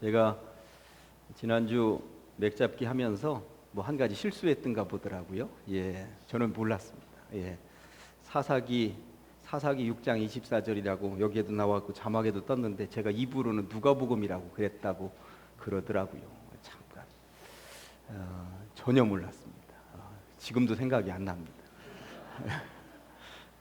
제가 지난주 맥잡기 하면서 뭐 한 가지 실수했던가 보더라고요. 저는 몰랐습니다. 사사기 6장 24절이라고 여기에도 나왔고 자막에도 떴는데 제가 입으로는 누가복음이라고 그랬다고 그러더라고요. 잠깐 전혀 몰랐습니다. 지금도 생각이 안 납니다.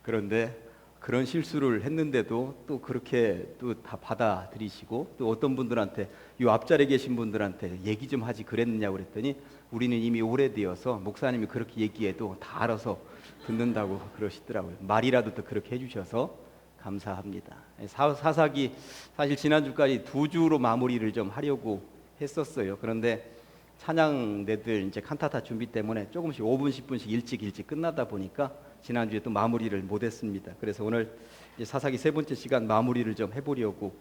그런데 그런 실수를 했는데도 또 그렇게 또 다 받아들이시고, 또 어떤 분들한테, 이 앞자리에 계신 분들한테 얘기 좀 하지 그랬느냐고 그랬더니 우리는 이미 오래되어서 목사님이 그렇게 얘기해도 다 알아서 듣는다고 그러시더라고요. 말이라도 또 그렇게 해주셔서 감사합니다. 사사기 사실 지난주까지 2주로 마무리를 좀 하려고 했었어요. 그런데 찬양대들 이제 칸타타 준비 때문에 조금씩 5분 10분씩 일찍 끝나다 보니까 지난주에 또 마무리를 못했습니다. 그래서 오늘 이제 사사기 3번째 시간 마무리를 좀 해보려고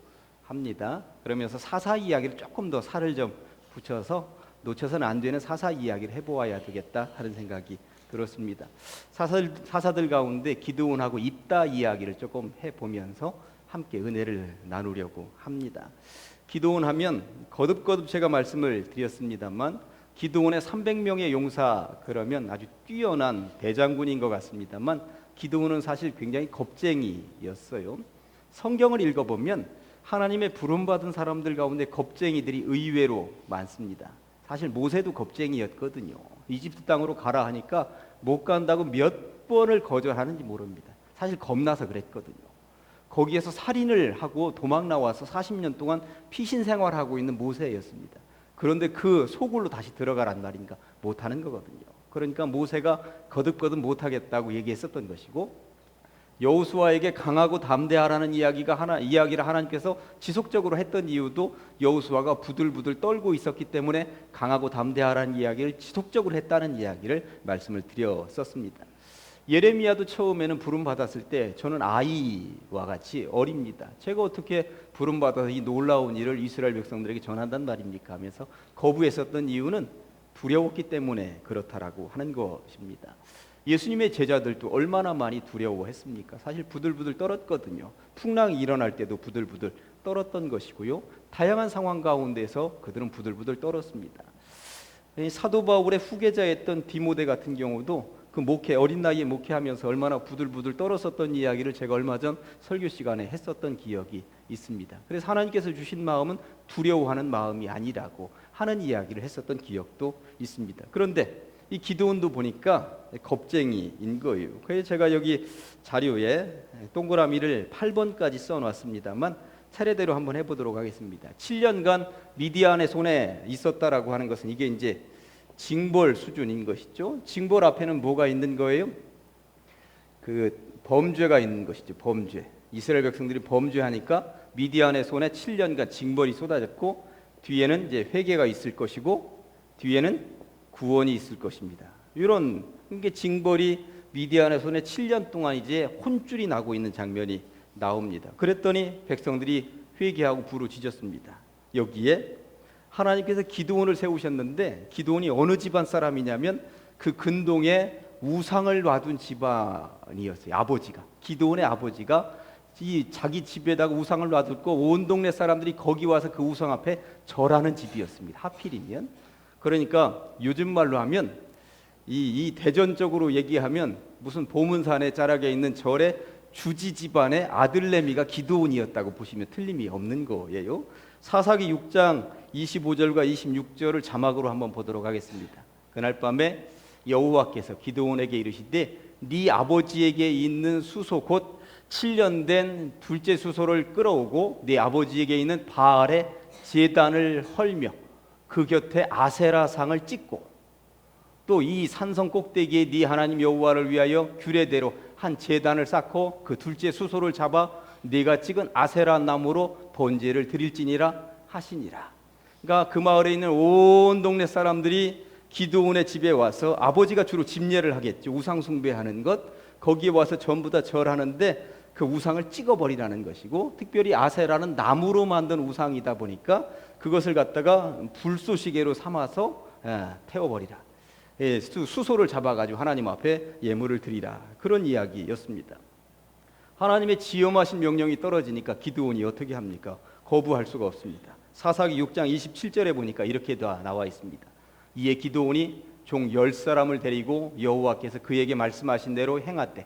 합니다. 그러면서 사사 이야기를 조금 더 살을 좀 붙여서 놓쳐서는 안 되는 사사 이야기를 해보아야 되겠다 하는 생각이 들었습니다. 사사들 가운데 기드온하고 입다 이야기를 조금 해보면서 함께 은혜를 나누려고 합니다. 기드온 하면 거듭 제가 말씀을 드렸습니다만, 기드온의 300명의 용사 그러면 아주 뛰어난 대장군인 것 같습니다만, 기드온은 사실 굉장히 겁쟁이였어요. 성경을 읽어보면 하나님의 부름받은 사람들 가운데 겁쟁이들이 의외로 많습니다. 사실 모세도 겁쟁이였거든요. 이집트 땅으로 가라 하니까 못 간다고 몇 번을 거절하는지 모릅니다. 사실 겁나서 그랬거든요. 거기에서 살인을 하고 도망 나와서 40년 동안 피신 생활하고 있는 모세였습니다. 그런데 그 소굴로 다시 들어가란 말인가? 못하는 거거든요. 그러니까 모세가 거듭 못하겠다고 얘기했었던 것이고, 여호수아에게 강하고 담대하라는 이야기를 하나님께서 지속적으로 했던 이유도 여호수아가 부들부들 떨고 있었기 때문에 강하고 담대하라는 이야기를 지속적으로 했다는 이야기를 말씀을 드렸었습니다. 예레미야도 처음에는 부름받았을 때 저는 아이와 같이 어립니다. 제가 어떻게 부름받아서 이 놀라운 일을 이스라엘 백성들에게 전한단 말입니까 하면서 거부했었던 이유는 두려웠기 때문에 그렇다라고 하는 것입니다. 예수님의 제자들도 얼마나 많이 두려워했습니까? 사실 부들부들 떨었거든요. 풍랑이 일어날 때도 부들부들 떨었던 것이고요. 다양한 상황 가운데서 그들은 부들부들 떨었습니다. 사도 바울의 후계자였던 디모데 같은 경우도 그 어린 나이에 목회하면서 얼마나 부들부들 떨었었던 이야기를 제가 얼마 전 설교 시간에 했었던 기억이 있습니다. 그래서 하나님께서 주신 마음은 두려워하는 마음이 아니라고 하는 이야기를 했었던 기억도 있습니다. 그런데 이 기드온도 보니까 겁쟁이인 거예요. 그래서 제가 여기 자료에 동그라미를 8번까지 써놨습니다만 차례대로 한번 해보도록 하겠습니다. 7년간 미디안의 손에 있었다라고 하는 것은 이게 이제 징벌 수준인 것이죠. 징벌 앞에는 뭐가 있는 거예요? 그 범죄가 있는 것이죠. 범죄. 이스라엘 백성들이 범죄하니까 미디안의 손에 7년간 징벌이 쏟아졌고, 뒤에는 이제 회개가 있을 것이고, 뒤에는 구원이 있을 것입니다. 이런 게 징벌이 미디안의 손에 7년 동안 이제 혼쭐이 나고 있는 장면이 나옵니다. 그랬더니 백성들이 회개하고 부르짖었습니다. 여기에 하나님께서 기드온을 세우셨는데, 기드온이 어느 집안 사람이냐면 그 근동에 우상을 놔둔 집안이었어요. 아버지가, 기드온의 아버지가 이 자기 집에다가 우상을 놔두고 온 동네 사람들이 거기 와서 그 우상 앞에 절하는 집이었습니다. 하필이면. 그러니까 요즘 말로 하면 이 대전적으로 얘기하면 무슨 보문산의 자락에 있는 절의 주지 집안의 아들내미가 기드온이었다고 보시면 틀림이 없는 거예요. 사사기 6장 25절과 26절을 자막으로 한번 보도록 하겠습니다. 그날 밤에 여호와께서 기드온에게 이르시되 네 아버지에게 있는 수소 곧 7년 된 둘째 수소를 끌어오고 네 아버지에게 있는 바알의 제단을 헐며 그 곁에 아세라상을 찍고 또 이 산성 꼭대기에 네 하나님 여호와를 위하여 규례대로 한 제단을 쌓고 그 둘째 수소를 잡아 네가 찍은 아세라 나무로 번제를 드릴지니라 하시니라. 그러니까 그 마을에 있는 온 동네 사람들이 기드온의 집에 와서, 아버지가 주로 집례를 하겠죠. 우상 숭배하는 것, 거기에 와서 전부 다 절하는데 그 우상을 찍어버리라는 것이고, 특별히 아세라는 나무로 만든 우상이다 보니까 그것을 갖다가 불쏘시개로 삼아서 태워버리라. 수소를 잡아가지고 하나님 앞에 예물을 드리라. 그런 이야기였습니다. 하나님의 지엄하신 명령이 떨어지니까 기드온이 어떻게 합니까? 거부할 수가 없습니다. 사사기 6장 27절에 보니까 이렇게 나와 있습니다. 이에 기드온이 종 10사람을 데리고 여호와께서 그에게 말씀하신 대로 행하되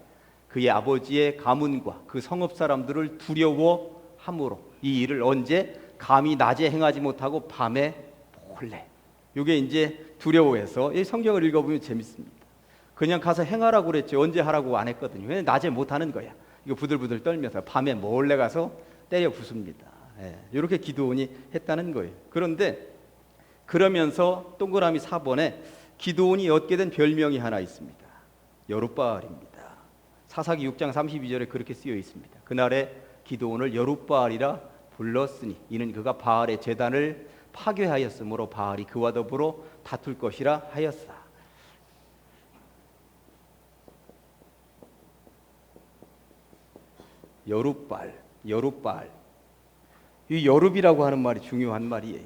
그의 아버지의 가문과 그 성읍 사람들을 두려워함으로 이 일을 언제 감히 낮에 행하지 못하고 밤에 몰래. 이게 이제 두려워해서 이 성경을 읽어보면 재밌습니다. 그냥 가서 행하라고 그랬지 언제 하라고 안 했거든요. 왜냐면 낮에 못하는 거야. 이거 부들부들 떨면서 밤에 몰래 가서 때려 부숩니다. 이렇게 기드온이 했다는 거예요. 그런데 그러면서 동그라미 4번에 기드온이 얻게 된 별명이 하나 있습니다. 여룻바알입니다. 사사기 6장 32절에 그렇게 쓰여 있습니다. 그날에 기드온을 여룻바알이라 불렀으니 이는 그가 바알의 제단을 파괴하였으므로 바알이 그와 더불어 다툴 것이라 하였사. 여룻바알. 이 여룹이라고 하는 말이 중요한 말이에요.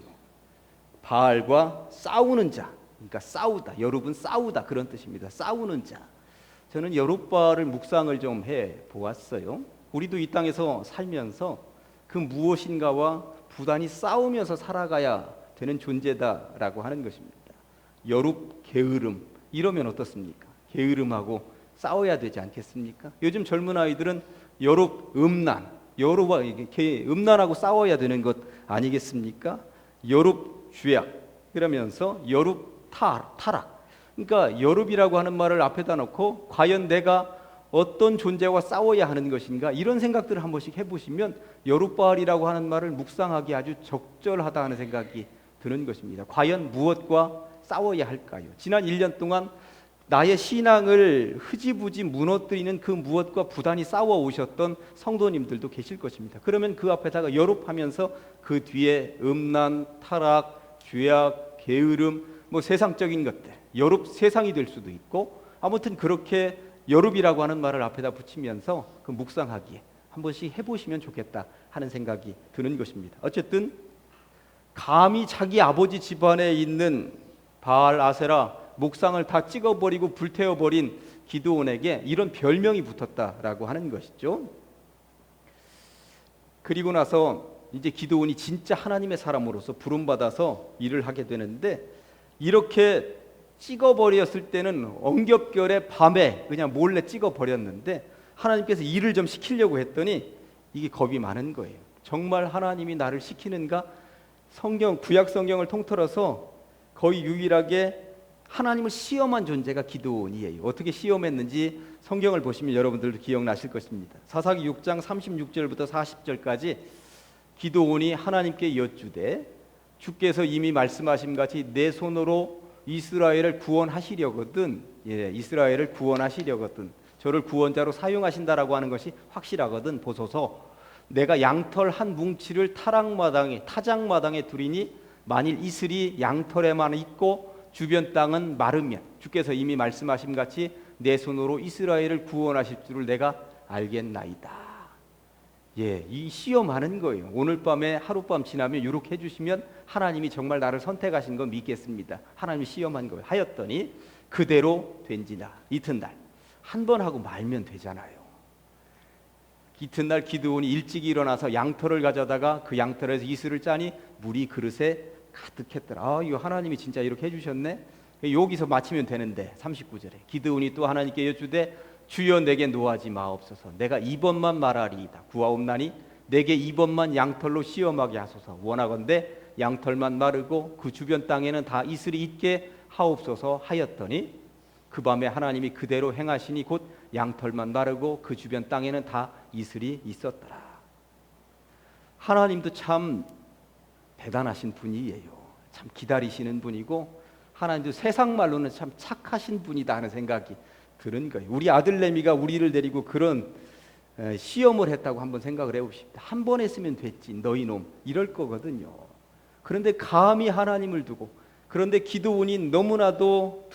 바알과 싸우는 자, 그러니까 싸우다. 여룹은 싸우다 그런 뜻입니다. 싸우는 자. 저는 여룻바알을 묵상을 좀 해 보았어요. 우리도 이 땅에서 살면서 그 무엇인가와 부단히 싸우면서 살아가야 되는 존재다라고 하는 것입니다. 여룹, 게으름 이러면 어떻습니까? 게으름하고 싸워야 되지 않겠습니까? 요즘 젊은 아이들은 여룹, 여룹과 음란하고 싸워야 되는 것 아니겠습니까? 여룹, 죄악 그러면서 여룹, 타락. 그러니까 여룹이라고 하는 말을 앞에다 놓고 과연 내가 어떤 존재와 싸워야 하는 것인가 이런 생각들을 한 번씩 해보시면 여룻바알이라고 하는 말을 묵상하기 아주 적절하다 하는 생각이 드는 것입니다. 과연 무엇과 싸워야 할까요? 지난 1년 동안 나의 신앙을 흐지부지 무너뜨리는 그 무엇과 부단히 싸워오셨던 성도님들도 계실 것입니다. 그러면 그 앞에다가 여룹하면서 그 뒤에 음란, 타락, 죄악, 게으름, 세상적인 것들 여룹 세상이 될 수도 있고 아무튼 그렇게 여룹이라고 하는 말을 앞에다 붙이면서 그 묵상하기에 한 번씩 해보시면 좋겠다 하는 생각이 드는 것입니다. 어쨌든 감히 자기 아버지 집안에 있는 바알, 아세라, 목상을 다 찍어버리고 불태워버린 기드온에게 이런 별명이 붙었다라고 하는 것이죠. 그리고 나서 이제 기드온이 진짜 하나님의 사람으로서 부름받아서 일을 하게 되는데 이렇게 찍어버렸을 때는 엉겹결에 밤에 그냥 몰래 찍어버렸는데 하나님께서 일을 좀 시키려고 했더니 이게 겁이 많은 거예요. 정말 하나님이 나를 시키는가? 구약 성경을 통틀어서 거의 유일하게 하나님을 시험한 존재가 기드온이에요. 어떻게 시험했는지 성경을 보시면 여러분들도 기억나실 것입니다. 사사기 6장 36절부터 40절까지 기드온이 하나님께 여쭈되 주께서 이미 말씀하신 같이 내 손으로 이스라엘을 구원하시려거든, 이스라엘을 구원하시려거든, 저를 구원자로 사용하신다라고 하는 것이 확실하거든 보소서. 내가 양털 한 뭉치를 타작마당에 두리니 만일 이슬이 양털에만 있고 주변 땅은 마르면 주께서 이미 말씀하신 같이 내 손으로 이스라엘을 구원하실 줄을 내가 알겠나이다. 이 시험하는 거예요. 오늘 밤에 하룻밤 지나면 이렇게 해주시면 하나님이 정말 나를 선택하신 건 믿겠습니다. 하나님이 시험한 거예요. 하였더니 그대로 된지나 이튿날 한 번 하고 말면 되잖아요. 이튿날 기드온이 일찍 일어나서 양털을 가져다가 그 양털에서 이슬을 짜니 물이 그릇에 가득했더라. 이거 하나님이 진짜 이렇게 해주셨네. 여기서 마치면 되는데 39절에 기드온이 또 하나님께 여쭈되 주여 내게 노하지 마옵소서. 내가 이번만 말하리이다. 구하옵나니 내게 이번만 양털로 시험하게 하소서. 원하건대 양털만 마르고 그 주변 땅에는 다 이슬이 있게 하옵소서 하였더니 그 밤에 하나님이 그대로 행하시니 곧 양털만 마르고 그 주변 땅에는 다 이슬이 있었더라. 하나님도 참 대단하신 분이에요. 참 기다리시는 분이고 하나님도 세상 말로는 참 착하신 분이다 하는 생각이 드는 거예요. 우리 아들내미가 우리를 데리고 그런 시험을 했다고 한번 생각을 해봅시다. 한 번 했으면 됐지 너희 놈 이럴 거거든요. 그런데 감히 하나님을 두고 그런데 기드온이 너무나도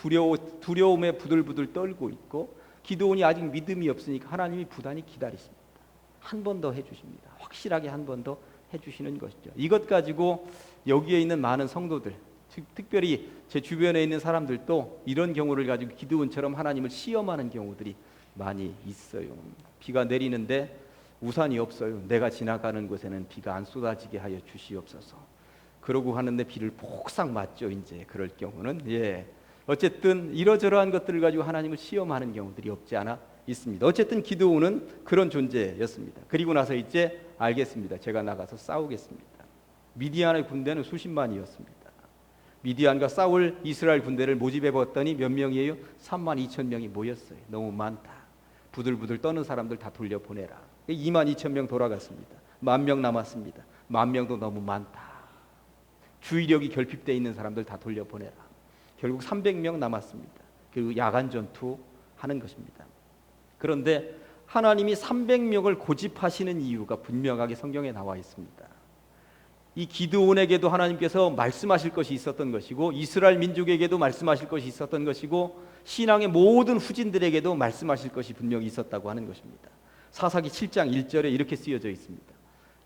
두려움에 부들부들 떨고 있고 기드온이 아직 믿음이 없으니까 하나님이 부단히 기다리십니다. 한 번 더 해주십니다. 확실하게 한 번 더 해주시는 것이죠. 이것 가지고 여기에 있는 많은 성도들 특별히 제 주변에 있는 사람들도 이런 경우를 가지고 기드온처럼 하나님을 시험하는 경우들이 많이 있어요. 비가 내리는데 우산이 없어요. 내가 지나가는 곳에는 비가 안 쏟아지게 하여 주시옵소서. 그러고 하는데 비를 폭삭 맞죠. 이제 그럴 경우는 어쨌든 이러저러한 것들을 가지고 하나님을 시험하는 경우들이 없지 않아 있습니다. 어쨌든 기드온은 그런 존재였습니다. 그리고 나서 이제 알겠습니다. 제가 나가서 싸우겠습니다. 미디안의 군대는 수십만이었습니다. 미디안과 싸울 이스라엘 군대를 모집해 봤더니 몇 명이에요? 32,000명이 모였어요. 너무 많다. 부들부들 떠는 사람들 다 돌려보내라. 22,000명 돌아갔습니다. 10,000명 남았습니다. 10,000명도 너무 많다. 주의력이 결핍되어 있는 사람들 다 돌려보내라. 결국 300명 남았습니다. 그리고 야간 전투하는 것입니다. 그런데 하나님이 300명을 고집하시는 이유가 분명하게 성경에 나와 있습니다. 이 기드온에게도 하나님께서 말씀하실 것이 있었던 것이고, 이스라엘 민족에게도 말씀하실 것이 있었던 것이고, 신앙의 모든 후진들에게도 말씀하실 것이 분명히 있었다고 하는 것입니다. 사사기 7장 1절에 이렇게 쓰여져 있습니다.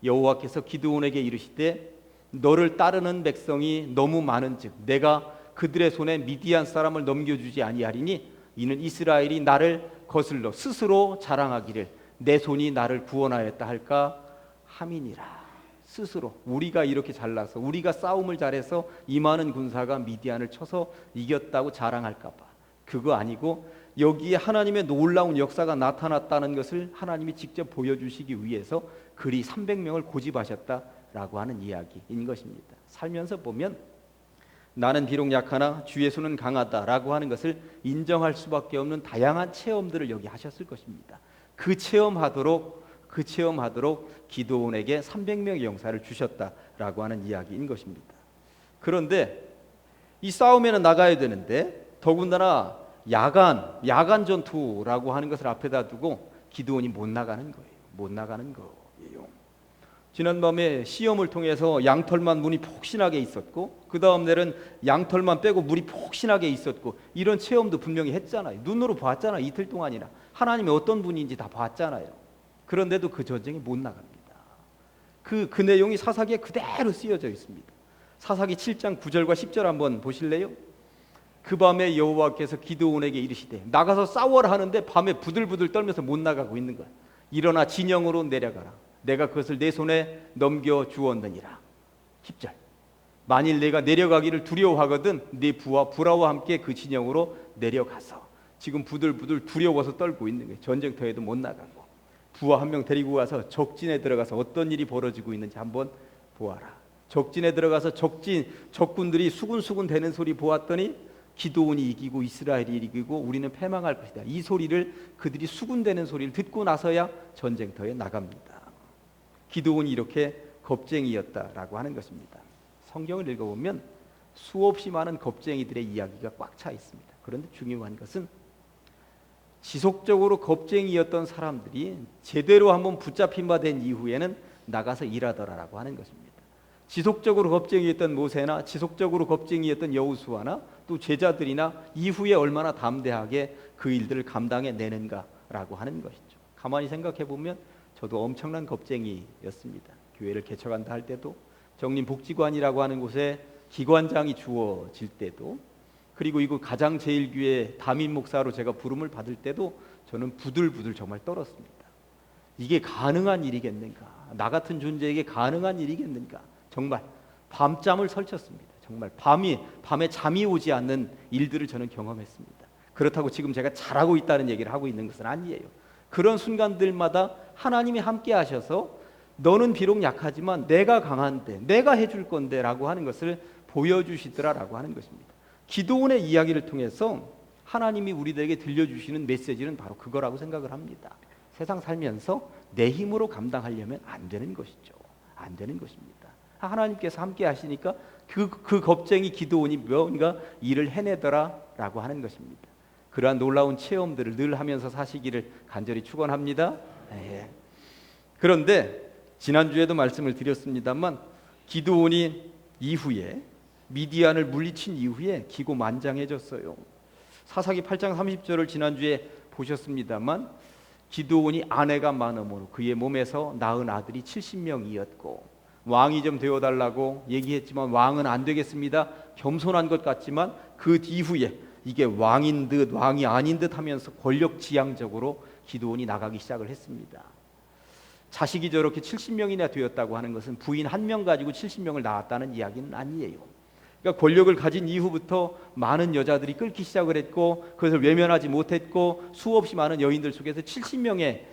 여호와께서 기드온에게 이르시되 너를 따르는 백성이 너무 많은즉 내가 그들의 손에 미디안 사람을 넘겨주지 아니하리니 이는 이스라엘이 나를 거슬러 스스로 자랑하기를 내 손이 나를 구원하였다 할까 함이니라. 스스로 우리가 이렇게 잘나서 우리가 싸움을 잘해서 이 많은 군사가 미디안을 쳐서 이겼다고 자랑할까 봐. 그거 아니고 여기에 하나님의 놀라운 역사가 나타났다는 것을 하나님이 직접 보여주시기 위해서 그리 300명을 고집하셨다라고 하는 이야기인 것입니다. 살면서 보면 나는 비록 약하나 주의 손은 강하다라고 하는 것을 인정할 수밖에 없는 다양한 체험들을 여기 하셨을 것입니다. 그 체험하도록 기드온에게 300명의 용사를 주셨다라고 하는 이야기인 것입니다. 그런데 이 싸움에는 나가야 되는데 더군다나 야간 전투라고 하는 것을 앞에다 두고 기드온이 못 나가는 거예요. 지난밤에 시험을 통해서 양털만 문이 폭신하게 있었고, 그 다음 날은 양털만 빼고 물이 폭신하게 있었고, 이런 체험도 분명히 했잖아요. 눈으로 봤잖아요. 이틀 동안이나 하나님이 어떤 분인지 다 봤잖아요. 그런데도 그 전쟁에 못 나갑니다. 그 내용이 사사기에 그대로 쓰여져 있습니다. 사사기 7장 9절과 10절 한번 보실래요? 그 밤에 여호와께서 기드온에게 이르시되 나가서 싸워라 하는데 밤에 부들부들 떨면서 못 나가고 있는 거야. 일어나 진영으로 내려가라. 내가 그것을 내 손에 넘겨주었느니라. 10절. 만일 내가 내려가기를 두려워하거든 네 부와 부라와 함께 그 진영으로 내려가서. 지금 부들부들 두려워서 떨고 있는 거예요. 전쟁터에도 못 나가고. 부하 한 명 데리고 가서 적진에 들어가서 어떤 일이 벌어지고 있는지 한번 보아라. 적진에 들어가서 적군들이 수군수군 되는 소리 보았더니 기드온이 이기고 이스라엘이 이기고 우리는 패망할 것이다. 이 소리를 그들이 수군대는 소리를 듣고 나서야 전쟁터에 나갑니다. 기드온이 이렇게 겁쟁이였다라고 하는 것입니다. 성경을 읽어보면 수없이 많은 겁쟁이들의 이야기가 꽉 차 있습니다. 그런데 중요한 것은 지속적으로 겁쟁이였던 사람들이 제대로 한번 붙잡힌 바 된 이후에는 나가서 일하더라라고 하는 것입니다. 지속적으로 겁쟁이였던 모세나 지속적으로 겁쟁이였던 여호수아나 또 제자들이나 이후에 얼마나 담대하게 그 일들을 감당해내는가라고 하는 것이죠. 가만히 생각해보면 저도 엄청난 겁쟁이였습니다. 교회를 개척한다 할 때도, 정림복지관이라고 하는 곳에 기관장이 주어질 때도, 그리고 이곳 가장제일교회 담임 목사로 제가 부름을 받을 때도 저는 부들부들 정말 떨었습니다. 이게 가능한 일이겠는가? 나 같은 존재에게 가능한 일이겠는가? 정말 밤잠을 설쳤습니다. 정말 밤에 잠이 오지 않는 일들을 저는 경험했습니다. 그렇다고 지금 제가 잘하고 있다는 얘기를 하고 있는 것은 아니에요. 그런 순간들마다 하나님이 함께 하셔서 너는 비록 약하지만 내가 강한데 내가 해줄 건데 라고 하는 것을 보여주시더라라고 하는 것입니다. 기드온의 이야기를 통해서 하나님이 우리들에게 들려주시는 메시지는 바로 그거라고 생각을 합니다. 세상 살면서 내 힘으로 감당하려면 안 되는 것이죠. 안 되는 것입니다. 하나님께서 함께 하시니까 그 겁쟁이 기드온이 뭔가 일을 해내더라라고 하는 것입니다. 그러한 놀라운 체험들을 늘 하면서 사시기를 간절히 축원합니다. 그런데 지난주에도 말씀을 드렸습니다만 기드온이 이후에 미디안을 물리친 이후에 기고만장해졌어요. 사사기 8장 30절을 지난주에 보셨습니다만 기드온이 아내가 많음으로 그의 몸에서 낳은 아들이 70명이었고 왕이 좀 되어달라고 얘기했지만 왕은 안 되겠습니다. 겸손한 것 같지만 그 이후에 이게 왕인 듯 왕이 아닌 듯 하면서 권력지향적으로 기드온이 나가기 시작을 했습니다. 자식이 저렇게 70명이나 되었다고 하는 것은 부인 한 명 가지고 70명을 낳았다는 이야기는 아니에요. 그러니까 권력을 가진 이후부터 많은 여자들이 끌기 시작을 했고 그것을 외면하지 못했고 수없이 많은 여인들 속에서 70명의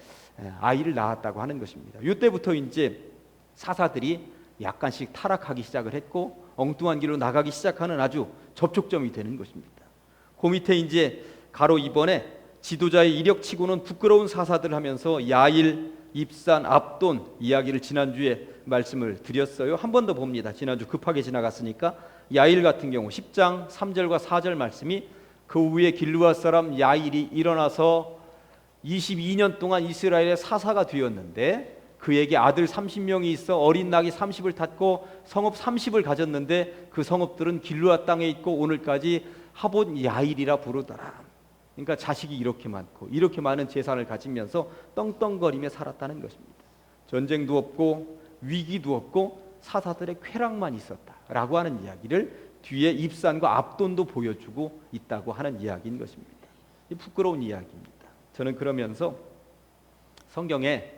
아이를 낳았다고 하는 것입니다. 이때부터 이제 사사들이 약간씩 타락하기 시작을 했고 엉뚱한 길로 나가기 시작하는 아주 접촉점이 되는 것입니다. 그 밑에 이제 가로 2번에 지도자의 이력치고는 부끄러운 사사들 하면서 야일, 입산, 압돈 이야기를 지난주에 말씀을 드렸어요. 한 번 더 봅니다. 지난주 급하게 지나갔으니까 야일 같은 경우 10장 3절과 4절 말씀이 그 후에 길르앗 사람 야일이 일어나서 22년 동안 이스라엘의 사사가 되었는데 그에게 아들 30명이 있어 어린 낙이 30을 탔고 성읍 30을 가졌는데 그 성읍들은 길르앗 땅에 있고 오늘까지 하봇 야일이라 부르더라. 그러니까 자식이 이렇게 많고 이렇게 많은 재산을 가지면서 떵떵거리며 살았다는 것입니다. 전쟁도 없고 위기도 없고 사사들의 쾌락만 있었다라고 하는 이야기를 뒤에 입산과 압돈도 보여주고 있다고 하는 이야기인 것입니다. 이 부끄러운 이야기입니다. 저는 그러면서 성경에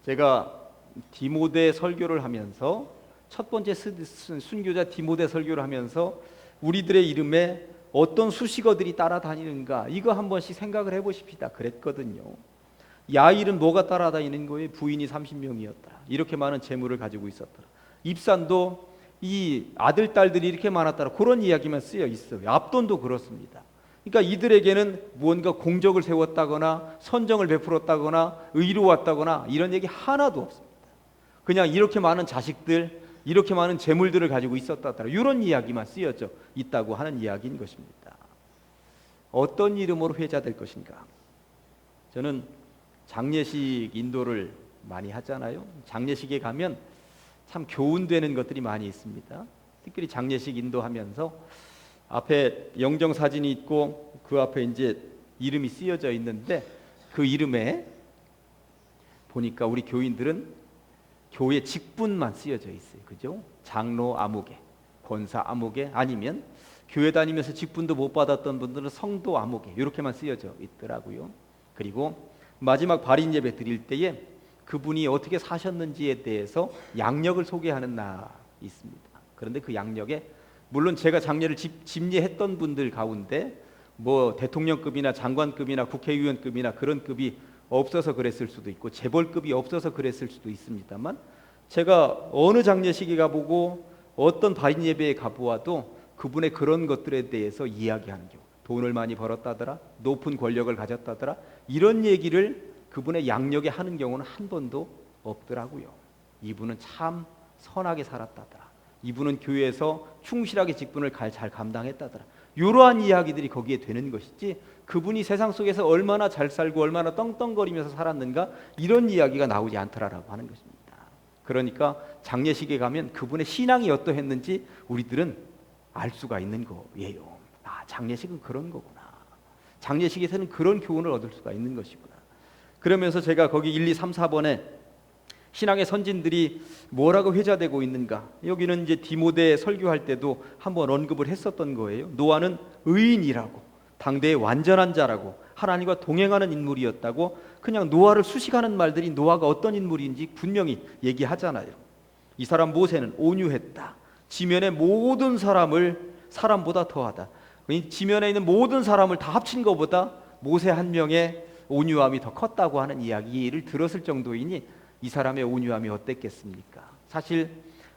제가 디모데 설교를 하면서 첫 번째 순교자 디모데 설교를 하면서 우리들의 이름에 어떤 수식어들이 따라다니는가 이거 한 번씩 생각을 해보십시다 그랬거든요. 야일은 뭐가 따라다니는 거예요? 부인이 30명이었다. 이렇게 많은 재물을 가지고 있었더라. 입산도 이 아들 딸들이 이렇게 많았더라. 그런 이야기만 쓰여 있어요. 압돈도 그렇습니다. 그러니까 이들에게는 무언가 공적을 세웠다거나 선정을 베풀었다거나 의로웠다거나 이런 얘기 하나도 없습니다. 그냥 이렇게 많은 자식들 이렇게 많은 재물들을 가지고 있었다더라. 이런 이야기만 쓰여져 있다고 하는 이야기인 것입니다. 어떤 이름으로 회자될 것인가? 저는 장례식 인도를 많이 하잖아요. 장례식에 가면 참 교훈되는 것들이 많이 있습니다. 특별히 장례식 인도하면서 앞에 영정 사진이 있고 그 앞에 이제 이름이 쓰여져 있는데 그 이름에 보니까 우리 교인들은 교회 직분만 쓰여져 있어요. 그죠? 장로 아무개, 권사 아무개 아니면 교회 다니면서 직분도 못 받았던 분들은 성도 아무개 이렇게만 쓰여져 있더라고요. 그리고 마지막 발인 예배 드릴 때에 그분이 어떻게 사셨는지에 대해서 양력을 소개하는 날이 있습니다. 그런데 그 양력에 물론 제가 장례를 집례했던 분들 가운데 뭐 대통령급이나 장관급이나 국회의원급이나 그런 급이 없어서 그랬을 수도 있고 재벌급이 없어서 그랬을 수도 있습니다만 제가 어느 장례식에 가보고 어떤 발인 예배에 가보아도 그분의 그런 것들에 대해서 이야기하는 경우 돈을 많이 벌었다더라 높은 권력을 가졌다더라 이런 얘기를 그분의 양력에 하는 경우는 한 번도 없더라고요. 이분은 참 선하게 살았다더라 이분은 교회에서 충실하게 직분을 잘 감당했다더라 이러한 이야기들이 거기에 되는 것이지 그분이 세상 속에서 얼마나 잘 살고 얼마나 떵떵거리면서 살았는가 이런 이야기가 나오지 않더라라고 하는 것입니다. 그러니까 장례식에 가면 그분의 신앙이 어떠했는지 우리들은 알 수가 있는 거예요. 아, 장례식은 그런 거구나. 장례식에서는 그런 교훈을 얻을 수가 있는 것이구나. 그러면서 제가 거기 1, 2, 3, 4번에 신앙의 선진들이 뭐라고 회자되고 있는가 여기는 이제 디모데 설교할 때도 한번 언급을 했었던 거예요. 노아는 의인이라고 당대의 완전한 자라고 하나님과 동행하는 인물이었다고 그냥 노아를 수식하는 말들이 노아가 어떤 인물인지 분명히 얘기하잖아요. 이 사람 모세는 온유했다. 지면의 모든 사람을 사람보다 더하다. 지면에 있는 모든 사람을 다 합친 것보다 모세 한 명의 온유함이 더 컸다고 하는 이야기를 들었을 정도이니 이 사람의 온유함이 어땠겠습니까? 사실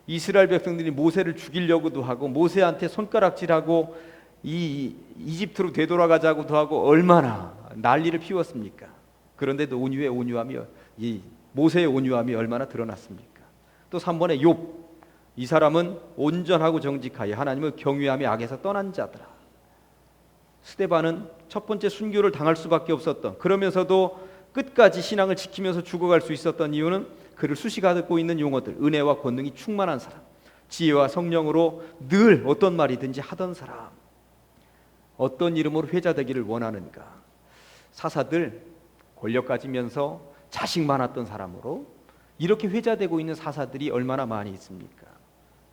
이스라엘 백성들이 모세를 죽이려고도 하고 모세한테 손가락질하고 이집트로 되돌아가자고도 하고 얼마나 난리를 피웠습니까? 그런데도 온유함이 이 모세의 온유함이 얼마나 드러났습니까? 또 3번에 욥 이 사람은 온전하고 정직하여 하나님을 경외하며 악에서 떠난 자더라. 스데반은 첫 번째 순교를 당할 수밖에 없었던 그러면서도 끝까지 신앙을 지키면서 죽어갈 수 있었던 이유는 그를 수식하고 있는 용어들 은혜와 권능이 충만한 사람 지혜와 성령으로 늘 어떤 말이든지 하던 사람 어떤 이름으로 회자되기를 원하는가 사사들 권력 가지면서 자식 많았던 사람으로 이렇게 회자되고 있는 사사들이 얼마나 많이 있습니까?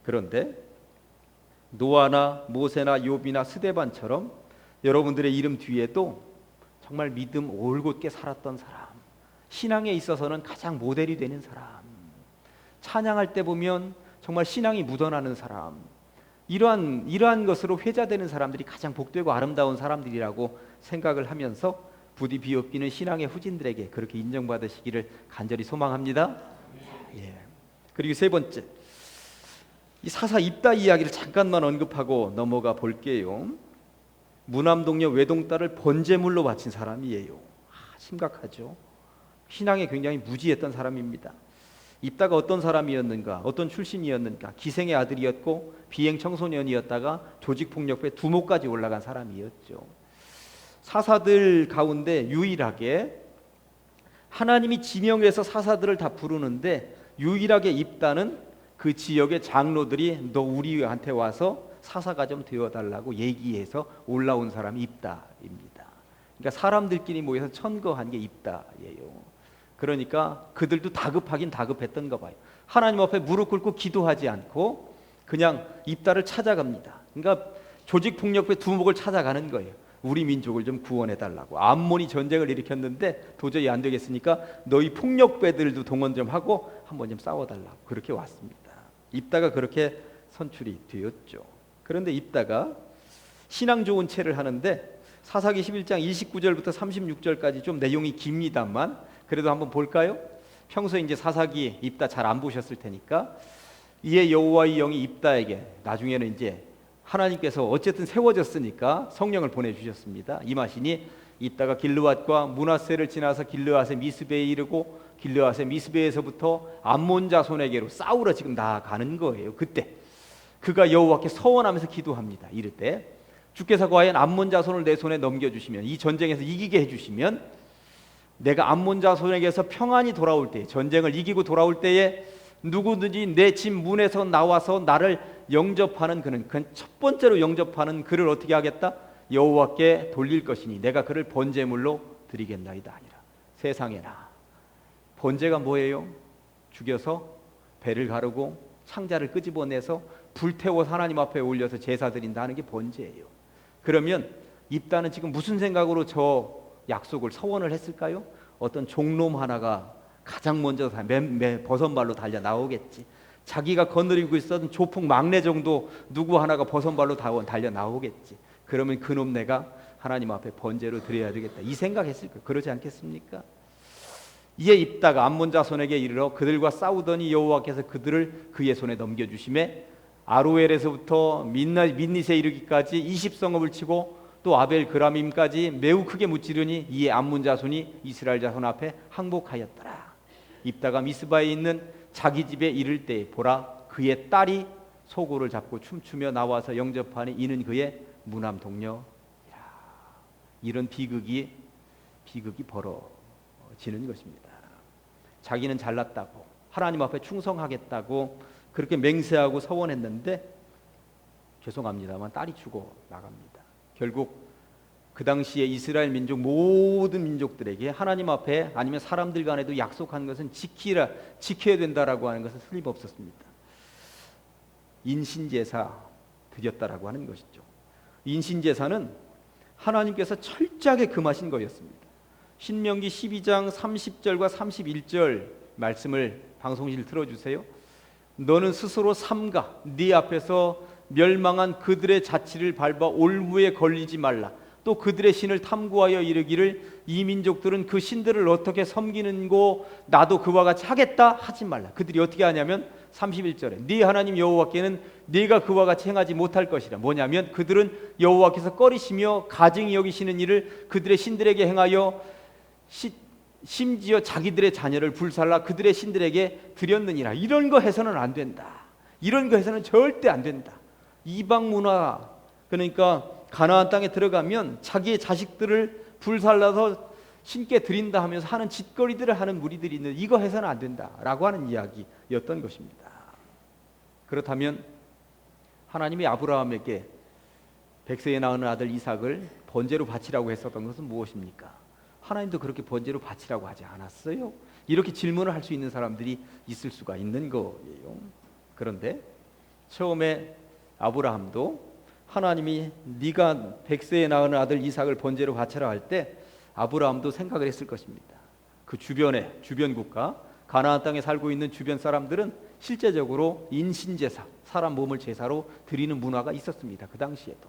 그런데 노아나 모세나 욥이나 스데반처럼 여러분들의 이름 뒤에도 정말 믿음 올곧게 살았던 사람, 신앙에 있어서는 가장 모델이 되는 사람, 찬양할 때 보면 정말 신앙이 묻어나는 사람, 이러한 것으로 회자되는 사람들이 가장 복되고 아름다운 사람들이라고 생각을 하면서 부디 비옵기는 신앙의 후진들에게 그렇게 인정받으시기를 간절히 소망합니다. 예. 그리고 세 번째, 이 사사 입다 이야기를 잠깐만 언급하고 넘어가 볼게요. 무남동녀 외동딸을 번제물로 바친 사람이에요. 심각하죠. 신앙에 굉장히 무지했던 사람입니다. 입다가 어떤 사람이었는가, 어떤 출신이었는가, 기생의 아들이었고 비행 청소년이었다가 조직폭력배 두목까지 올라간 사람이었죠. 사사들 가운데 유일하게 하나님이 지명해서 사사들을 다 부르는데 유일하게 입다는 그 지역의 장로들이 너 우리한테 와서 사사가 좀 되어달라고 얘기해서 올라온 사람이 입다입니다. 그러니까 사람들끼리 모여서 천거한 게 입다예요. 그러니까 그들도 다급하긴 다급했던가 봐요. 하나님 앞에 무릎 꿇고 기도하지 않고 그냥 입다를 찾아갑니다. 그러니까 조직폭력배 두목을 찾아가는 거예요. 우리 민족을 좀 구원해달라고. 암몬이 전쟁을 일으켰는데 도저히 안 되겠으니까 너희 폭력배들도 동원 좀 하고 한번 좀 싸워달라고 그렇게 왔습니다. 입다가 그렇게 선출이 되었죠. 그런데 입다가 신앙 좋은 체를 하는데 사사기 11장 29절부터 36절까지 좀 내용이 깁니다만 그래도 한번 볼까요? 평소에 이제 사사기 입다 잘 안 보셨을 테니까 이에 여호와의 영이 입다에게 나중에는 이제 하나님께서 어쨌든 세워졌으니까 성령을 보내주셨습니다. 임하시니 입다가 길르앗과 므낫세를 지나서 길르앗의 미스베에 이르고 길르앗의 미스베에서부터 암몬 자손에게로 싸우러 지금 나아가는 거예요. 그때 그가 여호와께 서원하면서 기도합니다. 이르되 주께서 과연 암몬 자손을 내 손에 넘겨주시면 이 전쟁에서 이기게 해주시면 내가 암몬 자손에게서 평안이 돌아올 때 전쟁을 이기고 돌아올 때에 누구든지 내 집 문에서 나와서 나를 영접하는 그는 첫 번째로 영접하는 그를 어떻게 하겠다? 여호와께 돌릴 것이니 내가 그를 번제물로 드리겠나이다 아니라. 세상에나 번제가 뭐예요? 죽여서 배를 가르고 창자를 끄집어내서 불태워 하나님 앞에 올려서 제사 드린다는 게 번제예요. 그러면 입다는 지금 무슨 생각으로 저 약속을 서원을 했을까요? 어떤 종놈 하나가 가장 먼저 버선발로 달려 나오겠지. 자기가 거느리고 있었던 조폭 막내 정도 누구 하나가 버선발로 달려 나오겠지. 그러면 그놈 내가 하나님 앞에 번제로 드려야 되겠다. 이 생각했을 거예요. 그러지 않겠습니까? 이에 입다가 암몬 자손에게 이르러 그들과 싸우더니 여호와께서 그들을 그의 손에 넘겨주심에 아로엘에서부터 민닛에 이르기까지 20성읍을 치고 또 아벨 그라밈까지 매우 크게 무찌르니 이에 암몬 자손이 이스라엘 자손 앞에 항복하였더라. 입다가 미스바에 있는 자기 집에 이를 때에 보라 그의 딸이 소고를 잡고 춤추며 나와서 영접하니 이는 그의 무남 동료라. 이런 비극이 벌어지는 것입니다. 자기는 잘났다고 하나님 앞에 충성하겠다고 그렇게 맹세하고 서원했는데 죄송합니다만 딸이 죽어 나갑니다. 결국 그 당시에 이스라엘 민족 모든 민족들에게 하나님 앞에 아니면 사람들 간에도 약속한 것은 지켜야 된다라고 하는 것은 틀림없었습니다. 인신제사 드렸다라고 하는 것이죠. 인신제사는 하나님께서 철저하게 금하신 거였습니다. 신명기 12장 30절과 31절 말씀을 방송실 틀어주세요. 너는 스스로 삼가 네 앞에서 멸망한 그들의 자취를 밟아 올무에 걸리지 말라. 또 그들의 신을 탐구하여 이르기를 이 민족들은 그 신들을 어떻게 섬기는고 나도 그와 같이 하겠다 하지 말라. 그들이 어떻게 하냐면 31절에 네 하나님 여호와께는 네가 그와 같이 행하지 못할 것이라. 뭐냐면 그들은 여호와께서 꺼리시며 가증히 여기시는 일을 그들의 신들에게 행하여 심지어 자기들의 자녀를 불살라 그들의 신들에게 드렸느니라. 이런 거 해서는 안 된다. 이런 거 해서는 절대 안 된다. 이방 문화, 그러니까 가나안 땅에 들어가면 자기의 자식들을 불살라서 신께 드린다 하면서 하는 짓거리들을 하는 무리들이 있는데 이거 해서는 안 된다라고 하는 이야기였던 것입니다. 그렇다면 하나님이 아브라함에게 백세에 낳은 아들 이삭을 번제로 바치라고 했었던 것은 무엇입니까? 하나님도 그렇게 번제로 바치라고 하지 않았어요? 이렇게 질문을 할 수 있는 사람들이 있을 수가 있는 거예요. 그런데 처음에 아브라함도 하나님이 네가 100세에 낳은 아들 이삭을 번제로 바쳐라 할 때 아브라함도 생각을 했을 것입니다. 그 주변 국가 가나안 땅에 살고 있는 주변 사람들은 실제적으로 인신제사, 사람 몸을 제사로 드리는 문화가 있었습니다. 그 당시에도.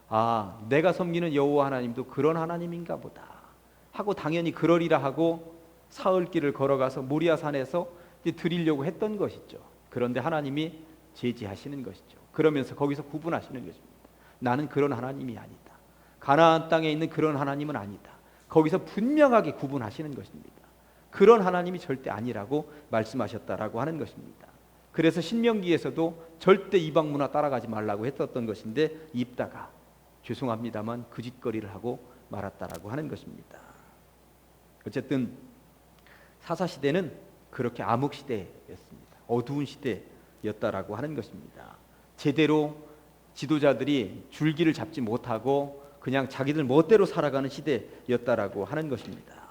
아, 내가 섬기는 여호와 하나님도 그런 하나님인가 보다 하고 당연히 그러리라 하고 사흘길을 걸어가서 모리아 산에서 드리려고 했던 것이죠. 그런데 하나님이 제지하시는 것이죠. 그러면서 거기서 구분하시는 것입니다. 나는 그런 하나님이 아니다. 가나안 땅에 있는 그런 하나님은 아니다. 거기서 분명하게 구분하시는 것입니다. 그런 하나님이 절대 아니라고 말씀하셨다라고 하는 것입니다. 그래서 신명기에서도 절대 이방 문화 따라가지 말라고 했었던 것인데 입다가 죄송합니다만 그 짓거리를 하고 말았다라고 하는 것입니다. 어쨌든 사사시대는 그렇게 암흑시대였습니다. 어두운 시대였다라고 하는 것입니다. 제대로 지도자들이 줄기를 잡지 못하고 그냥 자기들 멋대로 살아가는 시대였다라고 하는 것입니다.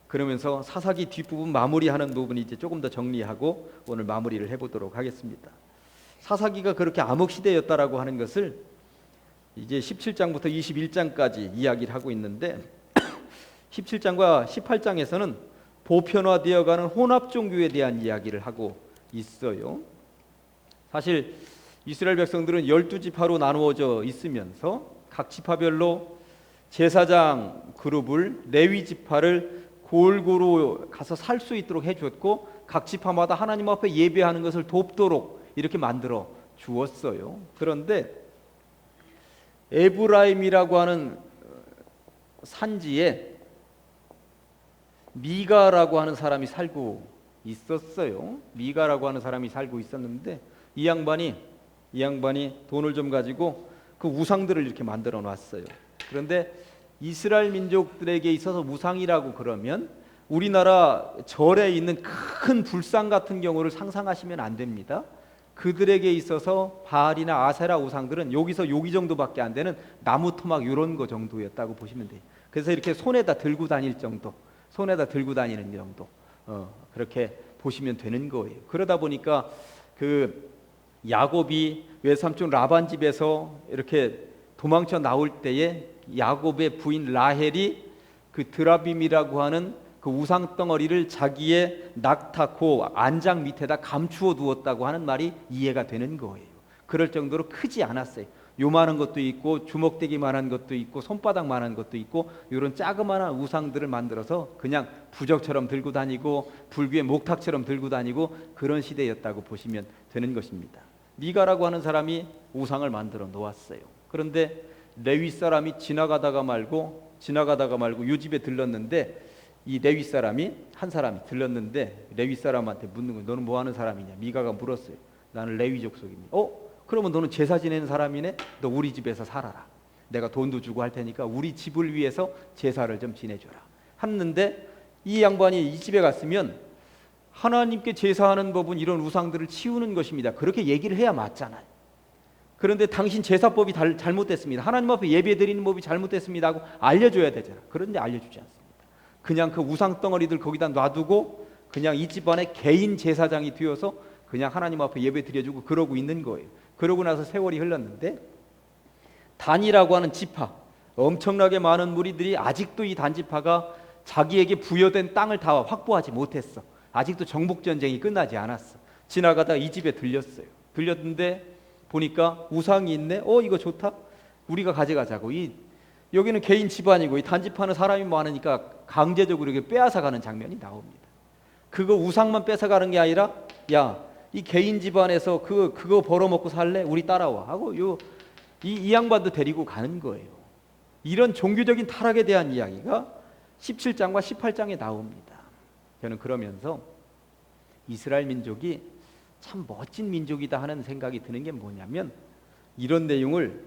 그러면서 사사기 뒷부분 마무리하는 부분이 이제 조금 더 정리하고 오늘 마무리를 해보도록 하겠습니다. 사사기가 그렇게 암흑시대였다라고 하는 것을 이제 17장부터 21장까지 이야기를 하고 있는데 17장과 18장에서는 보편화되어가는 혼합종교에 대한 이야기를 하고 있어요. 사실 이스라엘 백성들은 12지파로 나누어져 있으면서 각 지파별로 제사장 그룹을 레위 지파를 골고루 가서 살 수 있도록 해줬고 각 지파마다 하나님 앞에 예배하는 것을 돕도록 이렇게 만들어 주었어요. 그런데 에브라임이라고 하는 산지에 미가라고 하는 사람이 살고 있었어요. 미가라고 하는 사람이 살고 있었는데 이 양반이 돈을 좀 가지고 그 우상들을 이렇게 만들어 놨어요. 그런데 이스라엘 민족들에게 있어서 우상이라고 그러면 우리나라 절에 있는 큰 불상 같은 경우를 상상하시면 안 됩니다. 그들에게 있어서 바알이나 아세라 우상들은 여기서 여기 정도밖에 안 되는 나무 토막 이런 거 정도였다고 보시면 돼요. 그래서 이렇게 손에다 들고 다닐 정도, 손에다 들고 다니는 정도, 그렇게 보시면 되는 거예요. 그러다 보니까 그 야곱이 외삼촌 라반 집에서 이렇게 도망쳐 나올 때에 야곱의 부인 라헬이 그 드라빔이라고 하는 그 우상 덩어리를 자기의 낙타코 안장 밑에다 감추어 두었다고 하는 말이 이해가 되는 거예요. 그럴 정도로 크지 않았어요. 요만한 것도 있고 주먹대기만한 것도 있고 손바닥만한 것도 있고 이런 자그마한 우상들을 만들어서 그냥 부적처럼 들고 다니고 불교의 목탁처럼 들고 다니고 그런 시대였다고 보시면 되는 것입니다. 미가라고 하는 사람이 우상을 만들어 놓았어요. 그런데 레위 사람이 지나가다가 말고 이 집에 들렀는데 이 레위 사람이 한 사람이 들렀는데 레위 사람한테 묻는 거예요. 너는 뭐 하는 사람이냐? 미가가 물었어요. 나는 레위 족속입니다. 그러면 너는 제사 지내는 사람이네. 너 우리 집에서 살아라. 내가 돈도 주고 할 테니까 우리 집을 위해서 제사를 좀 지내줘라. 했는데 이 양반이 이 집에 갔으면 하나님께 제사하는 법은 이런 우상들을 치우는 것입니다. 그렇게 얘기를 해야 맞잖아요. 그런데 당신 제사법이 잘못됐습니다. 하나님 앞에 예배 드리는 법이 잘못됐습니다 하고 알려줘야 되잖아. 그런데 알려주지 않습니다. 그냥 그 우상 덩어리들 거기다 놔두고 그냥 이 집안의 개인 제사장이 되어서 그냥 하나님 앞에 예배 드려주고 그러고 있는 거예요. 그러고 나서 세월이 흘렀는데 단이라고 하는 지파, 엄청나게 많은 무리들이 아직도 이 단지파가 자기에게 부여된 땅을 다 확보하지 못했어. 아직도 정복전쟁이 끝나지 않았어. 지나가다가 이 집에 들렸는데 보니까 우상이 있네. 이거 좋다. 우리가 가져가자고. 여기는 개인 집안이고 이 단지파는 사람이 많으니까 강제적으로 이렇게 빼앗아가는 장면이 나옵니다. 그거 우상만 뺏어가는 게 아니라 이 개인 집안에서 그거 벌어먹고 살래? 우리 따라와 하고 이 양반도 데리고 가는 거예요. 이런 종교적인 타락에 대한 이야기가 17장과 18장에 나옵니다. 저는 그러면서 이스라엘 민족이 참 멋진 민족이다 하는 생각이 드는 게 뭐냐면 이런 내용을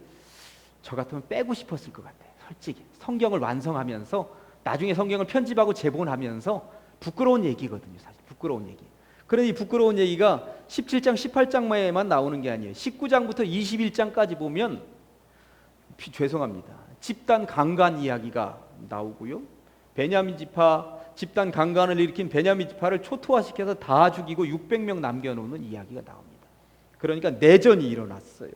저 같으면 빼고 싶었을 것 같아요. 솔직히 성경을 완성하면서 나중에 성경을 편집하고 재본하면서 부끄러운 얘기거든요. 사실 부끄러운 얘기. 그런데 이 부끄러운 얘기가 17장 18장에만 나오는 게 아니에요. 19장부터 21장까지 보면 죄송합니다. 집단 강간 이야기가 나오고요. 베냐민 지파 집단 강간을 일으킨 베냐민 지파를 초토화시켜서 다 죽이고 600명 남겨놓는 이야기가 나옵니다. 그러니까 내전이 일어났어요.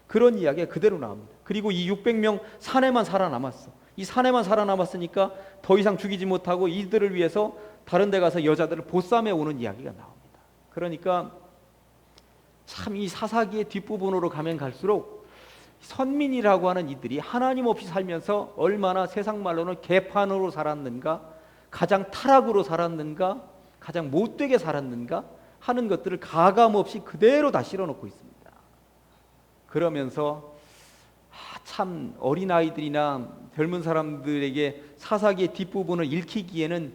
그런 이야기가 그대로 나옵니다. 그리고 이 600명 사내만 살아남았어. 이 사내만 살아남았으니까 더 이상 죽이지 못하고 이들을 위해서 다른 데 가서 여자들을 보쌈해 오는 이야기가 나옵니다. 그러니까 참 이 사사기의 뒷부분으로 가면 갈수록 선민이라고 하는 이들이 하나님 없이 살면서 얼마나 세상 말로는 개판으로 살았는가, 가장 타락으로 살았는가, 가장 못되게 살았는가 하는 것들을 가감없이 그대로 다 실어놓고 있습니다. 그러면서 참 어린아이들이나 젊은 사람들에게 사사기의 뒷부분을 읽히기에는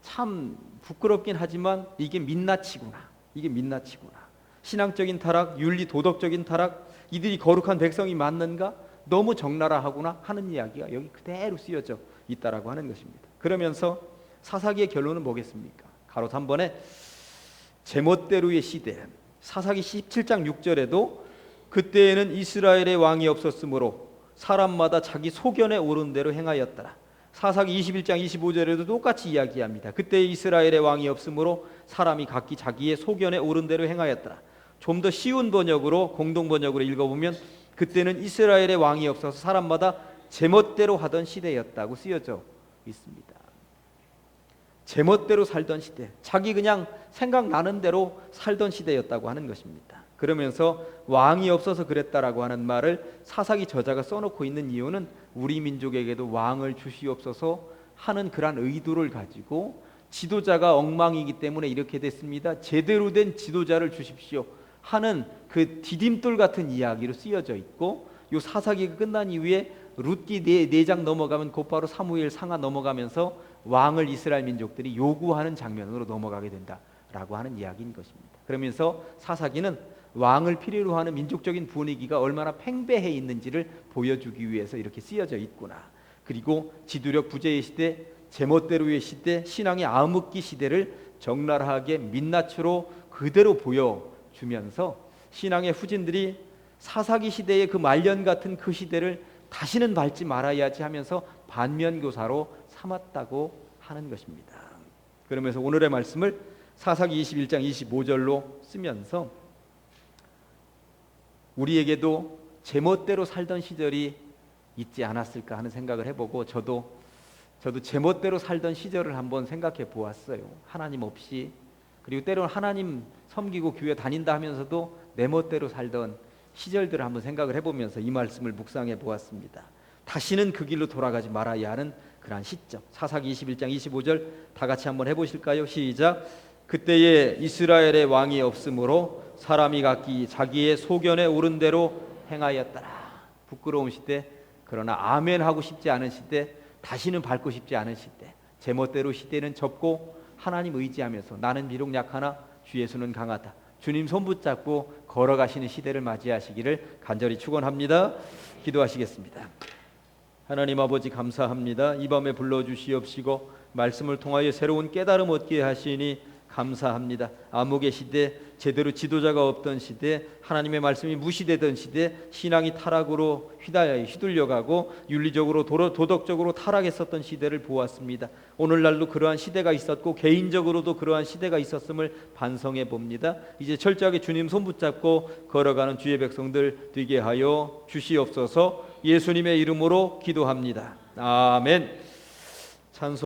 참 부끄럽긴 하지만 이게 민낯이구나, 이게 민낯이구나. 신앙적인 타락, 윤리 도덕적인 타락, 이들이 거룩한 백성이 맞는가? 너무 적나라하구나 하는 이야기가 여기 그대로 쓰여져 있다라고 하는 것입니다. 그러면서 사사기의 결론은 뭐겠습니까? 가로 3번에 제멋대로의 시대, 사사기 17장 6절에도 그때에는 이스라엘의 왕이 없었으므로 사람마다 자기 소견에 오른 대로 행하였더라. 사사기 21장 25절에도 똑같이 이야기합니다. 그때 이스라엘의 왕이 없으므로 사람이 각기 자기의 소견에 오른 대로 행하였더라. 좀 더 쉬운 번역으로, 공동 번역으로 읽어보면 그때는 이스라엘의 왕이 없어서 사람마다 제멋대로 하던 시대였다고 쓰여져 있습니다. 제멋대로 살던 시대, 자기 그냥 생각나는 대로 살던 시대였다고 하는 것입니다. 그러면서 왕이 없어서 그랬다라고 하는 말을 사사기 저자가 써놓고 있는 이유는 우리 민족에게도 왕을 주시옵소서 하는 그러한 의도를 가지고 지도자가 엉망이기 때문에 이렇게 됐습니다. 제대로 된 지도자를 주십시오 하는 그 디딤돌 같은 이야기로 쓰여져 있고, 이 사사기가 끝난 이후에 룻기 4장 넘어가면 곧바로 사무엘 상하 넘어가면서 왕을 이스라엘 민족들이 요구하는 장면으로 넘어가게 된다라고 하는 이야기인 것입니다. 그러면서 사사기는 왕을 필요로 하는 민족적인 분위기가 얼마나 팽배해 있는지를 보여주기 위해서 이렇게 쓰여져 있구나. 그리고 지도력 부재의 시대, 제멋대로의 시대, 신앙의 암흑기 시대를 적나라하게 민낯으로 그대로 보여주면서 신앙의 후진들이 사사기 시대의 그 말년 같은 그 시대를 다시는 밟지 말아야지 하면서 반면교사로 삼았다고 하는 것입니다. 그러면서 오늘의 말씀을 사사기 21장 25절로 쓰면서 우리에게도 제멋대로 살던 시절이 있지 않았을까 하는 생각을 해보고, 저도 제멋대로 살던 시절을 한번 생각해 보았어요. 하나님 없이, 그리고 때로는 하나님 섬기고 교회 다닌다 하면서도 내 멋대로 살던 시절들을 한번 생각을 해보면서 이 말씀을 묵상해 보았습니다. 다시는 그 길로 돌아가지 말아야 하는 그러한 시점. 사사기 21장 25절 다 같이 한번 해보실까요? 시작. 그때에 이스라엘의 왕이 없으므로 사람이 각기 자기의 소견에 오른 대로 행하였더라. 부끄러운 시대, 그러나 아멘 하고 싶지 않은 시대, 다시는 밟고 싶지 않은 시대, 제멋대로 시대는 접고 하나님 의지하면서 나는 비록 약하나 주 예수는 강하다, 주님 손 붙잡고 걸어가시는 시대를 맞이하시기를 간절히 축원합니다. 기도하시겠습니다. 하나님 아버지 감사합니다. 이 밤에 불러주시옵시고 말씀을 통하여 새로운 깨달음 얻게 하시니 감사합니다. 암흑의 시대, 제대로 지도자가 없던 시대, 하나님의 말씀이 무시되던 시대, 신앙이 타락으로 휘둘려가고 윤리적으로 도덕적으로 타락했었던 시대를 보았습니다. 오늘날도 그러한 시대가 있었고 개인적으로도 그러한 시대가 있었음을 반성해 봅니다. 이제 철저하게 주님 손 붙잡고 걸어가는 주의 백성들 되게 하여 주시옵소서. 예수님의 이름으로 기도합니다. 아멘. 찬송